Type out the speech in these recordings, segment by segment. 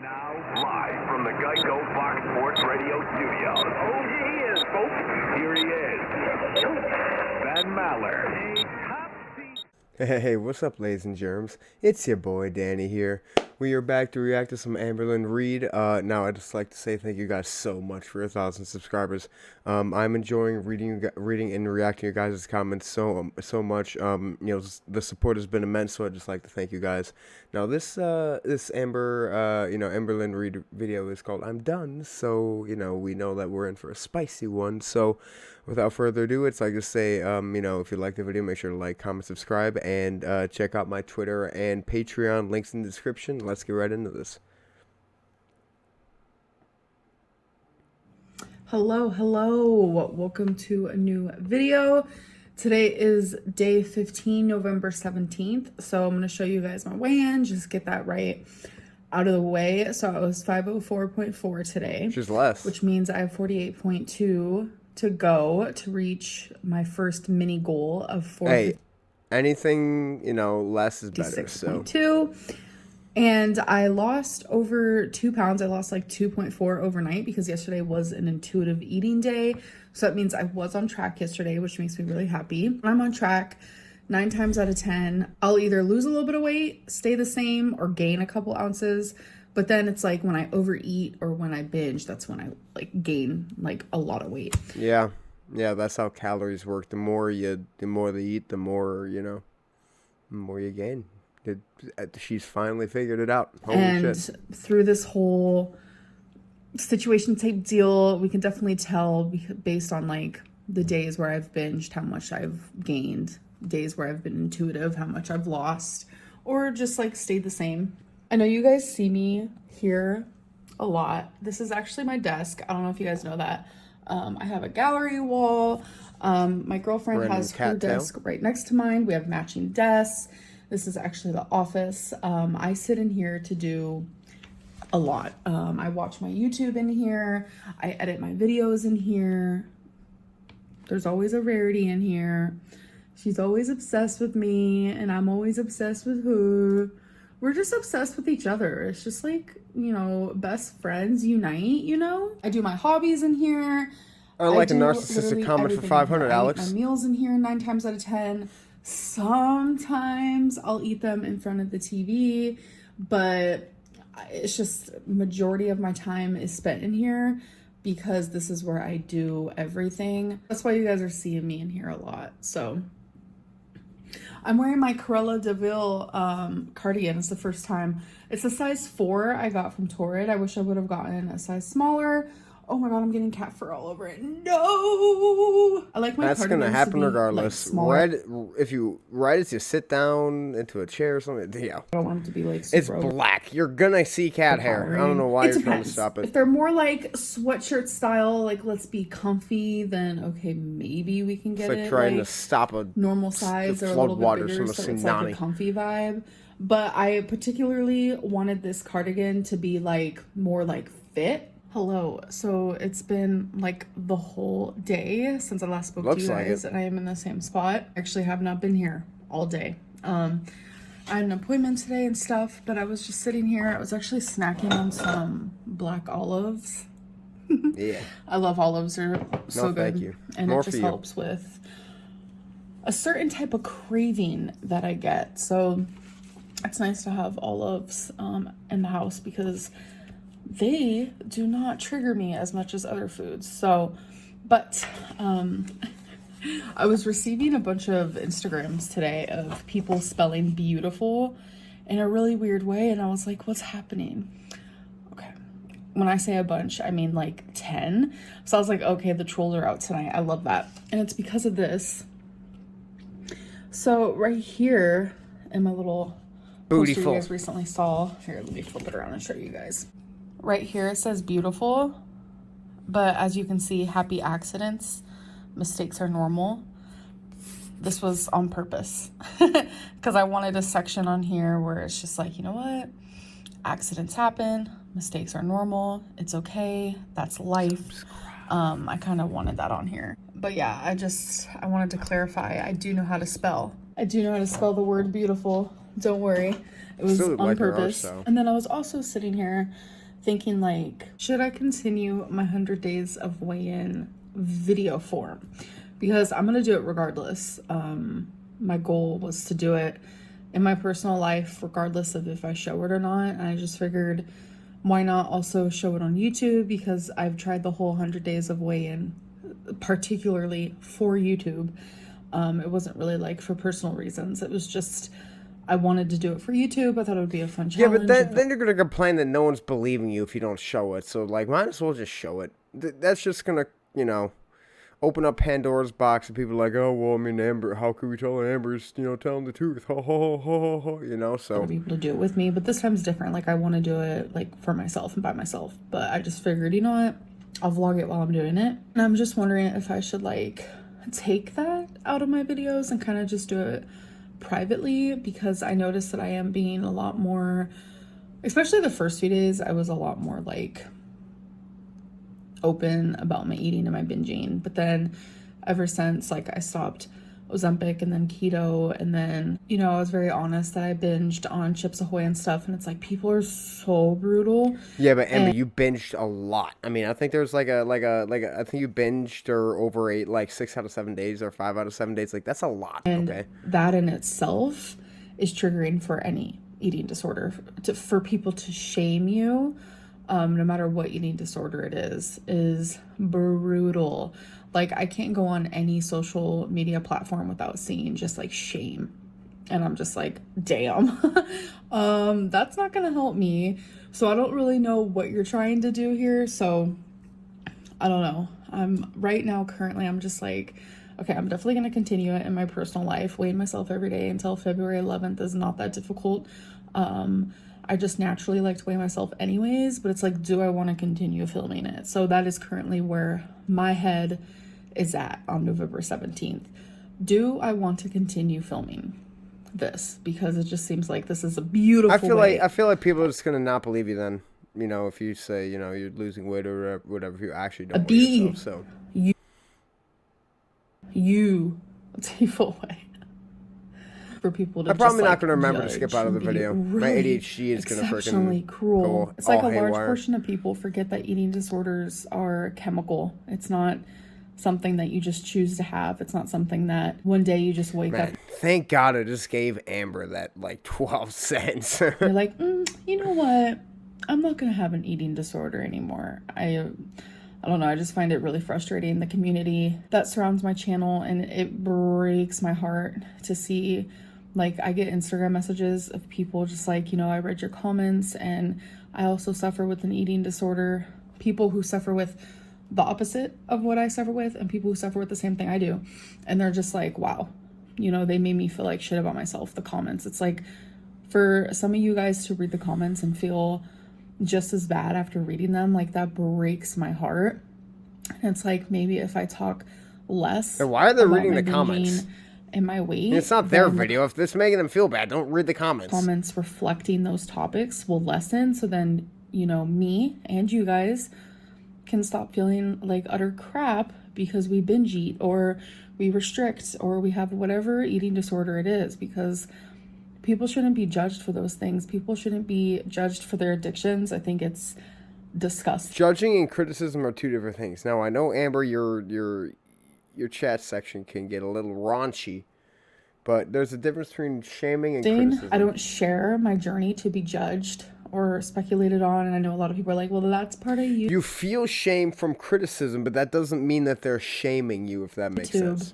Now, live from the Geico Fox Sports Radio studios. Oh, he is, folks. Here he is, Ben Maller. Hey, what's up, ladies and germs? It's your boy Danny here. We are back to react to some Amberlynn Reid. Now, I'd just like to say thank you guys so much for 1,000 subscribers. I'm enjoying reading and reacting to your guys' comments so much. The support has been immense, so I'd just like to thank you guys. Now, this Amberlynn Reid video is called "I'm Done," so we know that we're in for a spicy one. So, without further ado, it's like to say, if you like the video, make sure to like, comment, subscribe, and check out my Twitter and Patreon links in the description. Let's get right into this. Hello, welcome to a new video. Today is day 15, November 17th. So I'm going to show you guys my weigh-in, just get that right out of the way. So I was 504.4 today. Which is less. Which means I have 48.2 to go to reach my first mini goal of 4. Hey, anything, less is better. 56.2. And I lost over 2 pounds. I lost like 2.4 overnight because yesterday was an intuitive eating day. So that means I was on track yesterday, which makes me really happy. I'm on track 9 times out of 10. I'll either lose a little bit of weight, stay the same, or gain a couple ounces. But then it's like when I overeat or when I binge, that's when I gain a lot of weight. Yeah, that's how calories work. The more they eat, the more the more you gain. She's finally figured it out. Holy shit. Through this whole situation type deal, we can definitely tell based on the days where I've binged how much I've gained, days where I've been intuitive how much I've lost, or just stayed the same. I know you guys see me here a lot. This is actually my desk. I don't know if you guys know that. I have a gallery wall. My girlfriend has her desk right next to mine. We have matching desks. This is actually the office. I sit in here to do a lot. I watch my YouTube in here. I edit my videos in here. There's always a Rarity in here. She's always obsessed with me, and I'm always obsessed with her. We're just obsessed with each other. It's just best friends unite, I do my hobbies in here. I like a narcissistic comment for 500, Alex. I eat my meals in here 9 times out of 10. Sometimes I'll eat them in front of the TV, but it's just majority of my time is spent in here because this is where I do everything. That's why you guys are seeing me in here a lot. So I'm wearing my Cruella de Vil cardigan. It's the first time. It's a size 4 I got from Torrid. I wish I would have gotten a size smaller. Oh my god, I'm getting cat fur all over it. No! I like my That's gonna happen regardless. Right as you sit down into a chair or something. Yeah. I don't want them to be it's black. You're gonna see cat hair. I don't know why you're trying to stop it. If they're more sweatshirt style, let's be comfy, then okay, maybe we can get it's trying to stop a normal size or a little bit bigger, so it's a comfy vibe. But I particularly wanted this cardigan to be more fit. Hello. So it's been the whole day since I last spoke to you guys, and I am in the same spot. I actually have not been here all day. I had an appointment today and stuff, but I was just sitting here. I was actually snacking on some black olives. Yeah. I love olives. They're so good. Thank you. And More it just helps with a certain type of craving that I get. So it's nice to have olives in the house because they do not trigger me as much as other foods. So, but I was receiving a bunch of Instagrams today of people spelling beautiful in a really weird way, and I was like, what's happening? Okay, when I say a bunch, I mean 10. So I was like, okay, the trolls are out tonight. I love that. And it's because of this. So right here in my little poster you guys recently saw, here, let me flip it around and show you guys. Right here it says beautiful, but as you can see, happy accidents, mistakes are normal. This was on purpose because I wanted a section on here where it's just you know what, accidents happen, mistakes are normal, it's okay, that's life. I kind of wanted that on here. But yeah, I wanted to clarify, I do know how to spell. I do know how to spell the word beautiful. Don't worry. It was Still on like her purpose. so. And then I was also sitting here thinking, like, should I continue my 100 days of weigh-in video form? Because I'm going to do it regardless. My goal was to do it in my personal life, regardless of if I show it or not. And I just figured, why not also show it on YouTube? Because I've tried the whole 100 days of weigh-in, particularly for YouTube. It wasn't really like for personal reasons. It was just, I wanted to do it for YouTube. I thought it would be a fun challenge. Yeah, but then you're going to complain that no one's believing you if you don't show it. So, like, might as well just show it. That's just going to, you know, open up Pandora's box and people are like, oh, well, I mean, Amber, how could we tell Amber's, you know, telling the truth? Ho, ho, ho, ho, ho, you know, so. Other people to do it with me, but this time's different. Like, I want to do it, like, for myself and by myself. But I just figured, you know what? I'll vlog it while I'm doing it. And I'm just wondering if I should, like, take that out of my videos and kind of just do it privately, because I noticed that I am being a lot more, especially the first few days, I was a lot more, like, open about my eating and my binging. But then ever since, like, I stopped Ozempic and then keto, and then, you know, I was very honest that I binged on Chips Ahoy and stuff, and it's like, people are so brutal. Yeah, but Amber, you binged a lot. I mean, I think there's I think you binged or overate like 6 out of 7 days or 5 out of 7 days. Like, that's a lot. And okay, that in itself is triggering for any eating disorder, for people to shame you, no matter what eating disorder it is brutal. Like, I can't go on any social media platform without seeing just like shame. And I'm just like, damn, that's not gonna help me. So I don't really know what you're trying to do here. So I don't know. Right now, currently, I'm just like, okay, I'm definitely gonna continue it in my personal life, weighing myself every day until February 11th is not that difficult. I just naturally like to weigh myself anyways, but it's like, do I want to continue filming it? So that is currently where my head is at on November 17th. Do I want to continue filming this? Because it just seems like this is a beautiful I feel like people are just gonna not believe you then. You know, if you say, you know, you're losing weight or whatever, if you actually don't weigh yourself. So you take away. For people to I'm probably just, not like, going to remember to judge skip out of the and be video. My really ADHD is going to exceptionally freaking cruel. go It's like all a large haywire. portion of people forget that eating disorders are chemical. It's not something that you just choose to have. It's not something that one day you just wake up. Thank God I just gave Amber that like 12 cents. You're like, you know what? I'm not going to have an eating disorder anymore. I don't know. I just find it really frustrating. The community that surrounds my channel, and it breaks my heart to see, like, I get Instagram messages of people just like, you know, I read your comments and I also suffer with an eating disorder. People who suffer with the opposite of what I suffer with, and people who suffer with the same thing I do. And they're just like, wow, you know, they made me feel like shit about myself. The comments, it's like, for some of you guys to read the comments and feel just as bad after reading them, like, that breaks my heart. And it's like, maybe if I talk less, and why are they about reading my the comments? binging and my weight, It's not their video. If it's making them feel bad, don't read the comments. Comments reflecting those topics will lessen. So then, you know, me and you guys can stop feeling like utter crap because we binge eat or we restrict or we have whatever eating disorder it is, because people shouldn't be judged for those things. People shouldn't be judged for their addictions. I think it's disgusting. Judging and criticism are two different things. Now, I know, Amber, your chat section can get a little raunchy, but there's a difference between shaming and criticism. I don't share my journey to be judged or speculated on, and I know a lot of people are like, well, that's part of you. You feel shame from criticism, but that doesn't mean that they're shaming you, if that makes sense.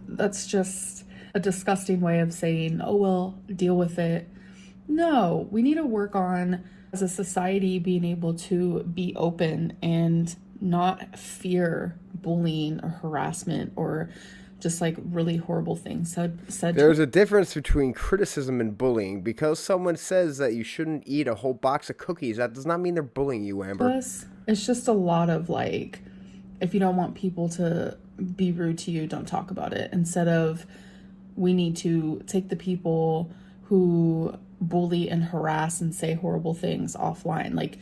That's just a disgusting way of saying, oh, well, deal with it. No, we need to work on, as a society, being able to be open and not fear bullying or harassment or just like really horrible things said. There's a difference between criticism and bullying. Because someone says that you shouldn't eat a whole box of cookies, that does not mean they're bullying you, Amber. It's just a lot of like, if you don't want people to be rude to you, don't talk about it. Instead of, we need to take the people who bully and harass and say horrible things offline. Like,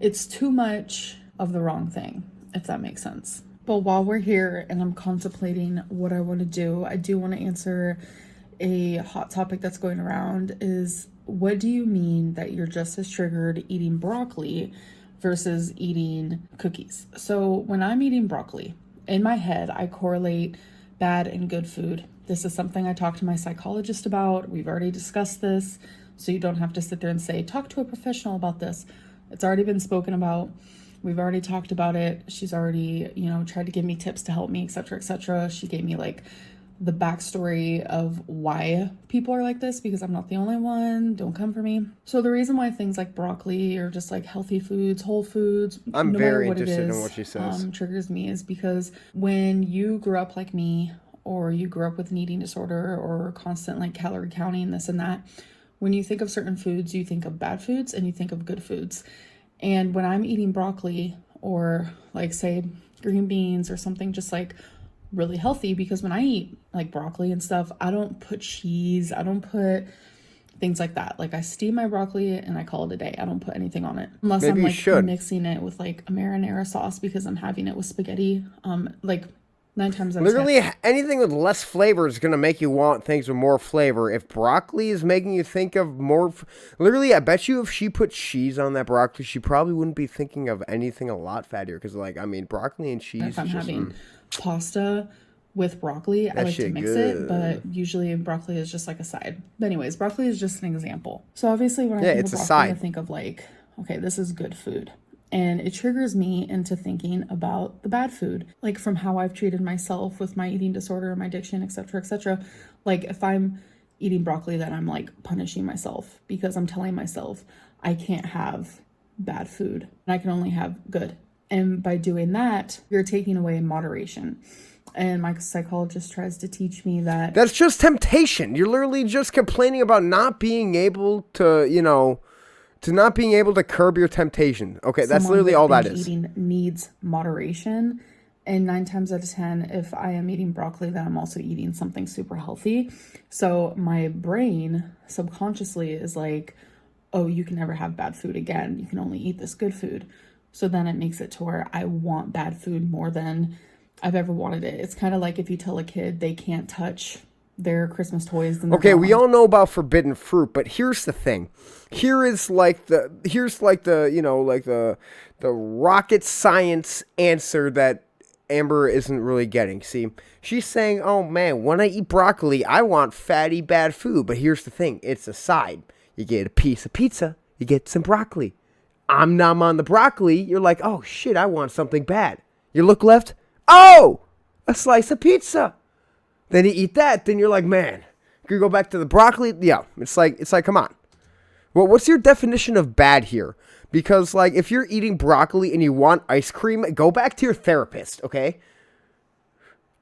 it's too much of the wrong thing, if that makes sense. But while we're here and I'm contemplating what I want to do, I do want to answer a hot topic that's going around is, what do you mean that you're just as triggered eating broccoli versus eating cookies? So when I'm eating broccoli, in my head, I correlate bad and good food. This is something I talked to my psychologist about. We've already discussed this, so you don't have to sit there and say, talk to a professional about this. It's already been spoken about. We've already talked about it. She's already, tried to give me tips to help me, etc., etc. She gave me like the backstory of why people are like this, because I'm not the only one. Don't come for me. So the reason why things like broccoli or just like healthy foods, whole foods, I'm no very matter what interested it is, in what she says. Triggers me is because when you grew up like me, or you grew up with an eating disorder or constant like calorie counting, this and that, when you think of certain foods, you think of bad foods and you think of good foods. And when I'm eating broccoli or like say green beans or something just like really healthy, because when I eat like broccoli and stuff, I don't put cheese, I don't put things like that. Like I steam my broccoli and I call it a day. I don't put anything on it unless Maybe I'm you like should. mixing it with like a marinara sauce because I'm having it with spaghetti. Like 9 times out of 10. Literally, anything with less flavor is going to make you want things with more flavor. If broccoli is making you think of more... Literally, I bet you if she put cheese on that broccoli, she probably wouldn't be thinking of anything a lot fattier. Because, like, I mean, broccoli and cheese... If I'm having pasta with broccoli, I like to mix it, but usually broccoli is just like a side. But anyways, broccoli is just an example. So obviously when I think of broccoli, I think of like, okay, this is good food. And it triggers me into thinking about the bad food, like from how I've treated myself with my eating disorder, my addiction, etc., etc. Like if I'm eating broccoli, then I'm like punishing myself because I'm telling myself I can't have bad food and I can only have good. And by doing that, you're taking away moderation. And my psychologist tries to teach me that that's just temptation. You're literally just complaining about not being able to, to not being able to curb your temptation. Okay, that's literally all that is. Eating needs moderation. And 9 times out of 10, if I am eating broccoli, then I'm also eating something super healthy. So my brain subconsciously is like, oh, you can never have bad food again. You can only eat this good food. So then it makes it to where I want bad food more than I've ever wanted it. It's kind of like if you tell a kid they can't touch their Christmas toys. Okay, we all know about forbidden fruit, but here's the thing. Here's like the rocket science answer that Amber isn't really getting. See, she's saying, oh man, when I eat broccoli, I want fatty bad food. But here's the thing, it's a side. You get a piece of pizza, you get some broccoli. I'm on the broccoli, you're like, oh shit, I want something bad. You look left, oh, a slice of pizza. Then you eat that, then you're like, man, can you go back to the broccoli? Yeah, it's like, come on. Well, what's your definition of bad here? Because, like, if you're eating broccoli and you want ice cream, go back to your therapist, okay?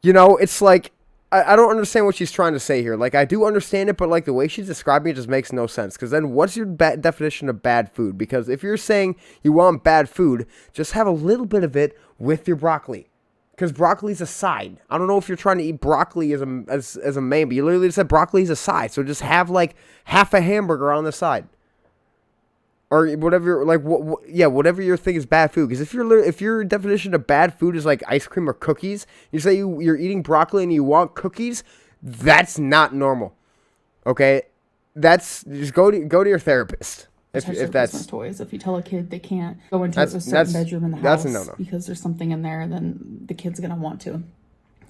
It's like, I don't understand what she's trying to say here. Like, I do understand it, but, like, the way she's describing it just makes no sense. Because then what's your definition of bad food? Because if you're saying you want bad food, just have a little bit of it with your broccoli. Because broccoli's a side. I don't know if you're trying to eat broccoli as a main, but you literally said broccoli's a side. So just have like half a hamburger on the side, or whatever. Like whatever your thing is bad food. Because if your definition of bad food is like ice cream or cookies, you say you're eating broccoli and you want cookies, that's not normal. Okay, that's just go to your therapist. If that's Christmas toys, if you tell a kid they can't go into a certain bedroom in the house because there's something in there, then the kid's gonna want to.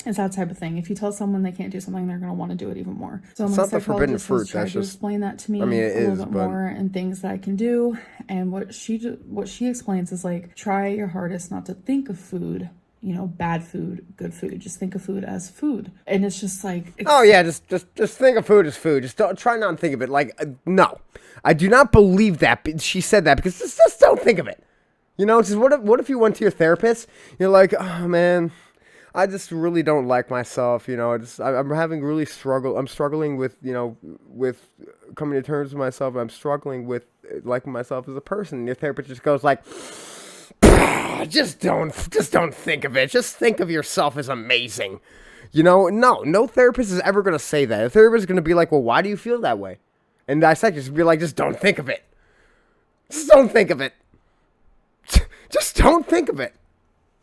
It's that type of thing. If you tell someone they can't do something, they're gonna want to do it even more. So it's my not the forbidden fruit. Has tried to explain that to me I mean, it a is, little bit more and things that I can do. And what she explains is like, try your hardest not to think of food, bad food, good food. Just think of food as food. And it's just like... just think of food as food. Just try not to think of it. Like, no. I do not believe that she said that, because just don't think of it. Just what if you went to your therapist, you're like, oh man, I just really don't like myself, I'm having really I'm struggling with, with coming to terms with myself, I'm struggling with liking myself as a person. And your therapist just goes like... Just don't think of it. Just think of yourself as amazing. No therapist is ever going to say that. A therapist is going to be like, well, why do you feel that way? And dissect just be like, just don't think of it. Just don't think of it. Just don't think of it.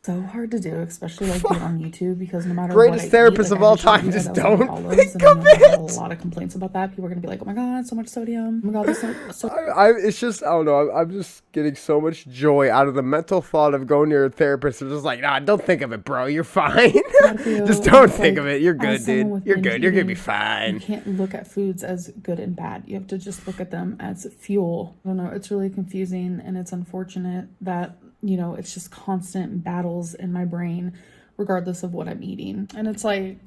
So hard to do, especially like being on YouTube, because no matter Greatest what I therapist eat, of like, I all just showed time, you just that I was on don't olives, think and I of know that I have a it. lot of complaints about that. People are gonna be like, "Oh my god, so much sodium! Oh my god, there's so It's just, I don't know. I'm just getting so much joy out of the mental thought of going to your therapist. They're just like, nah, don't think of it, bro. You're fine. bad for you." Just And don't it's think like, of it. You're as good, someone dude. with You're binge good. You're gonna be eating, you fine. can't look at foods as good and bad. You have to just look at them as fuel. I don't know. It's really confusing, and it's unfortunate that, you know, it's just constant battles in my brain, regardless of what I'm eating. And it's like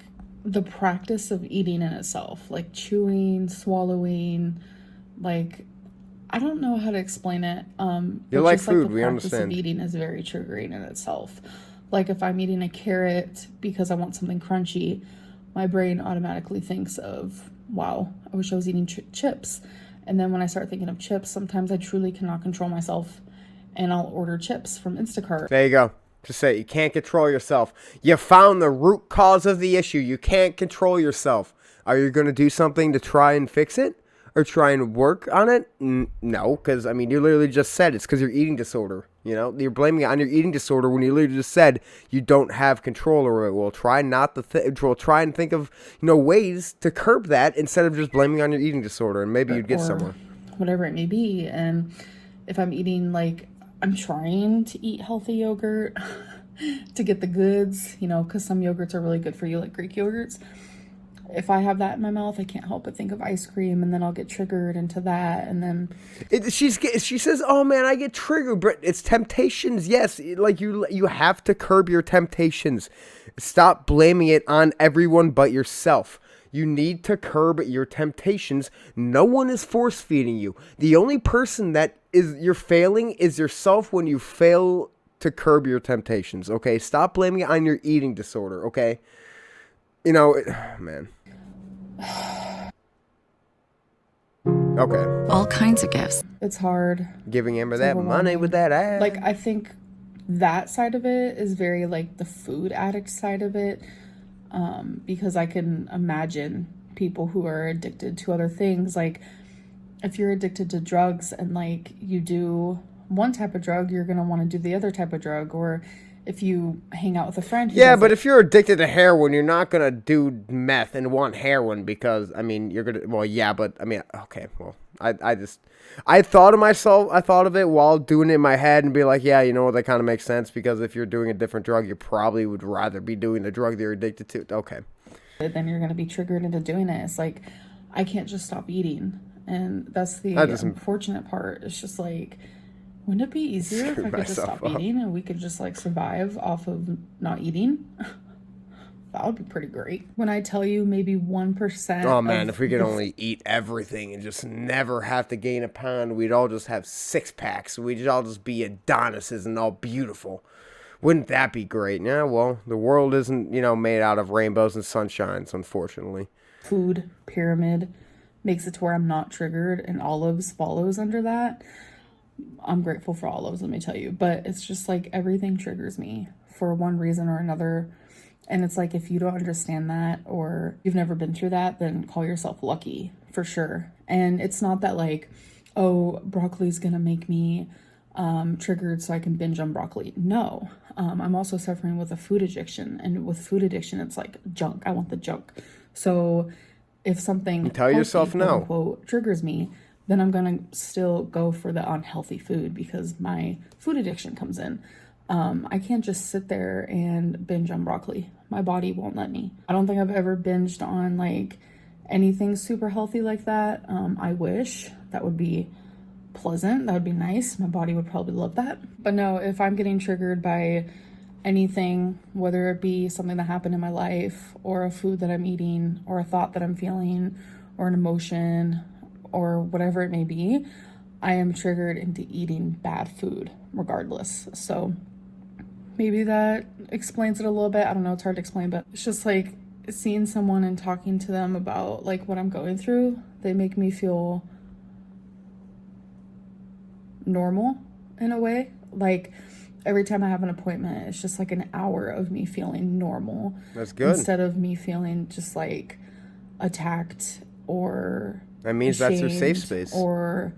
the practice of eating in itself, like chewing, swallowing, like I don't know how to explain it. You But like just like food, the we practice of understand. eating is very triggering in itself. Like if I'm eating a carrot because I want something crunchy, my brain automatically thinks of, wow, I wish I was eating chips. And then when I start thinking of chips, sometimes I truly cannot control myself, and I'll order chips from Instacart. There you go. Just say it. You can't control yourself. You found the root cause of the issue. You can't control yourself. Are you going to do something to try and fix it? Or try and work on it? No, because, I mean, you literally just said it's because your eating disorder. You know, you're blaming it on your eating disorder when you literally just said you don't have control over it. Well, try not to well, try and think of, ways to curb that instead of just blaming on your eating disorder, and maybe you'd get Or somewhere. whatever it may be. And if I'm eating, like, I'm trying to eat healthy yogurt to get the goods, you know, because some yogurts are really good for you, like Greek yogurts. If I have that in my mouth, I can't help but think of ice cream, and then I'll get triggered into that. And then She says, "Oh man, I get triggered." But it's temptations. Yes, like you have to curb your temptations. Stop blaming it on everyone but yourself. You need to curb your temptations. No one is force feeding you. The only person that you're failing is yourself when you fail to curb your temptations. Okay, stop blaming it on your eating disorder. Okay, man. Okay. All kinds of gifts. it's hard. Giving Amber It's that money with that ass. Like, I think that side of it is very like the food addict side of it, because I can imagine people who are addicted to other things. Like if you're addicted to drugs and like you do one type of drug, you're gonna want to do the other type of drug. Or if you hang out with a friend who Yeah, does but it, if you're addicted to heroin, you're not gonna do meth and want heroin because, I mean, you're gonna. Well, yeah, but I mean, okay. Well, I thought of it while doing it in my head and be like, yeah, you know what, that kind of makes sense because if you're doing a different drug, you probably would rather be doing the drug that you're addicted to. Okay. then you're gonna be triggered into doing it. It's like I can't just stop eating, and that's the That doesn't- unfortunate part. It's just like, wouldn't it be easier if I could just myself stop up. eating and we could just like survive off of not eating? That would be pretty great. When I tell you maybe 1%. Oh man, of if we could the only eat everything and just never have to gain a pound, we'd all just have 6-packs. We'd all just be Adonises and all beautiful. Wouldn't that be great? Yeah, well, the world isn't, made out of rainbows and sunshines, unfortunately. food pyramid makes it to where I'm not triggered, and olives follows under that. I'm grateful for olives, let me tell you. But it's just like everything triggers me for one reason or another. And it's like, if you don't understand that or you've never been through that, then call yourself lucky for sure. And it's not that like, oh, broccoli's gonna make me triggered so I can binge on broccoli. No. I'm also suffering with a food addiction. And with food addiction, it's like junk. I want the junk. So if something Tell yourself no. quote unquote, triggers me, then I'm gonna still go for the unhealthy food because my food addiction comes in. I can't just sit there and binge on broccoli. My body won't let me. I don't think I've ever binged on like anything super healthy like that. I wish that would be pleasant. That would be nice. My body would probably love that. But no, if I'm getting triggered by anything, whether it be something that happened in my life or a food that I'm eating or a thought that I'm feeling or an emotion or whatever it may be, I am triggered into eating bad food regardless. So maybe that explains it a little bit. I don't know, it's hard to explain, but it's just like seeing someone and talking to them about like what I'm going through, they make me feel normal in a way. Like every time I have an appointment, it's just like an hour of me feeling normal. That's good. Instead of me feeling just like attacked or That means that's your safe ashamed space. or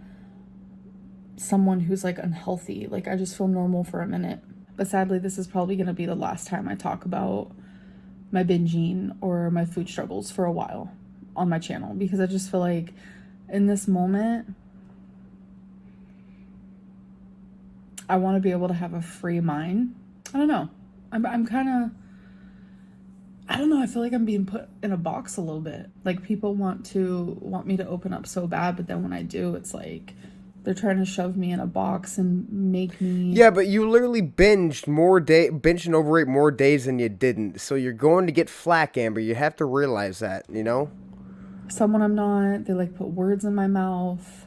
someone who's like unhealthy. Like I just feel normal for a minute. But sadly, this is probably going to be the last time I talk about my binging or my food struggles for a while on my channel, because I just feel like in this moment, I want to be able to have a free mind. I don't know. I'm kind of, I don't know. I feel like I'm being put in a box a little bit. Like, people want me to open up so bad, but then when I do, it's like they're trying to shove me in a box and make me. Yeah, but you literally binged and overate more days than you didn't. So you're going to get flack, Amber. You have to realize that, you know? Someone I'm not. They like put words in my mouth.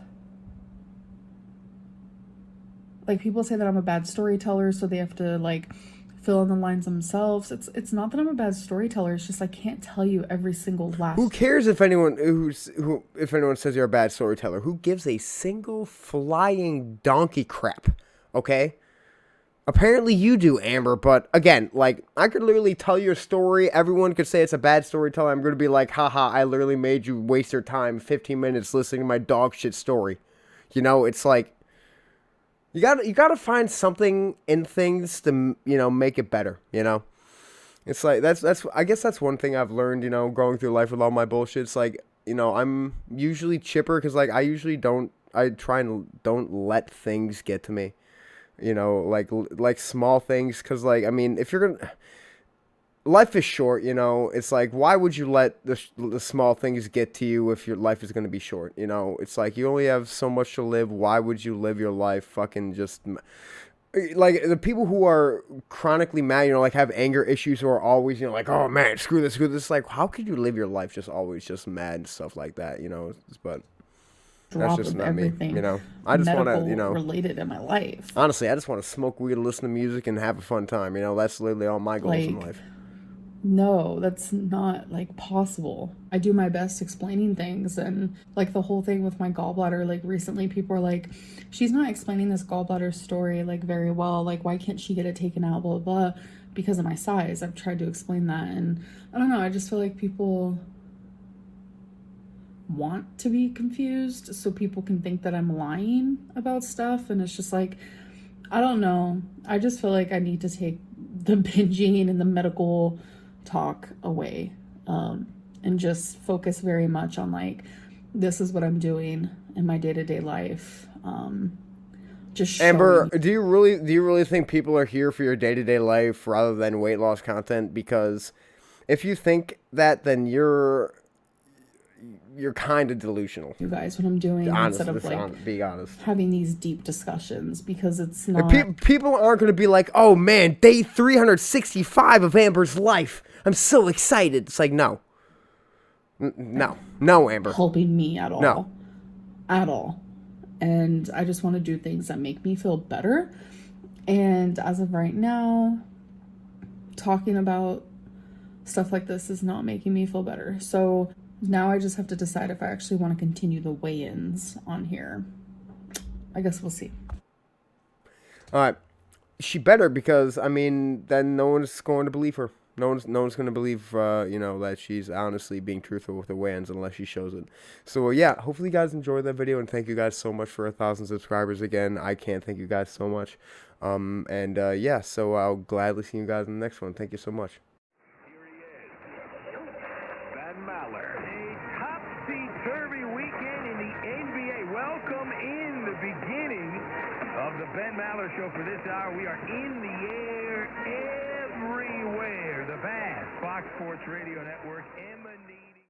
Like, people say that I'm a bad storyteller, so they have to like fill in the lines themselves. It's not that I'm a bad storyteller. It's just I can't tell you every single last. Who cares if anyone if anyone says you're a bad storyteller? Who gives a single flying donkey crap? Okay? Apparently you do, Amber, but again, like, I could literally tell your story. Everyone could say it's a bad storyteller. I'm going to be like, haha, I literally made you waste your time 15 minutes listening to my dog shit story. You know, it's like, you gotta find something in things to, you know, make it better, you know? It's like, I guess that's one thing I've learned, you know, going through life with all my bullshit. It's like, you know, I'm usually chipper because, like, I try and don't let things get to me. You know, like small things, because, like, I mean, if you're gonna, life is short, you know. It's like, why would you let the small things get to you if your life is gonna be short? You know, it's like, you only have so much to live. Why would you live your life fucking just like the people who are chronically mad, you know, like have anger issues, who are always, you know, like, oh man, screw this. Like, how could you live your life just always just mad and stuff like that? You know, but. That's Drop just of not me, everything you know. I just want to, you know, related in my life. honestly, I just want to smoke weed, listen to music, and have a fun time. You know, that's literally all my goals in Like, life. no, that's not like possible. I do my best explaining things, and like the whole thing with my gallbladder, like recently people are like, she's not explaining this gallbladder story like very well. Like, why can't she get it taken out? Blah, blah, blah. Because of my size. I've tried to explain that, and I don't know. I just feel like people want to be confused so people can think that I'm lying about stuff, and it's just like, I don't know. I just feel like I need to take the binging and the medical talk away, and just focus very much on like, this is what I'm doing in my day-to-day life. Just Amber, showing. do you really think people are here for your day-to-day life rather than weight loss content? Because if you think that, then you're kind of delusional. You guys, what I'm doing, instead of like be honest, having these deep discussions, because it's not. People aren't going to be like, oh man, day 365 of Amber's life. I'm so excited. It's like, no, no, Amber, helping me at all. No. At all. And I just want to do things that make me feel better. And as of right now, talking about stuff like this is not making me feel better. So now I just have to decide if I actually want to continue the weigh-ins on here. I guess we'll see. All right. She better, because, I mean, then no one's going to believe her. No one's going to believe, you know, that she's honestly being truthful with her weigh-ins unless she shows it. So, yeah, hopefully you guys enjoyed that video, and thank you guys so much for 1,000 subscribers again. I can't thank you guys so much. Yeah, so I'll gladly see you guys in the next one. Thank you so much. A topsy-turvy weekend in the NBA. Welcome in the beginning of the Ben Maller Show for this hour. We are in the air everywhere. The vast Fox Sports Radio Network and the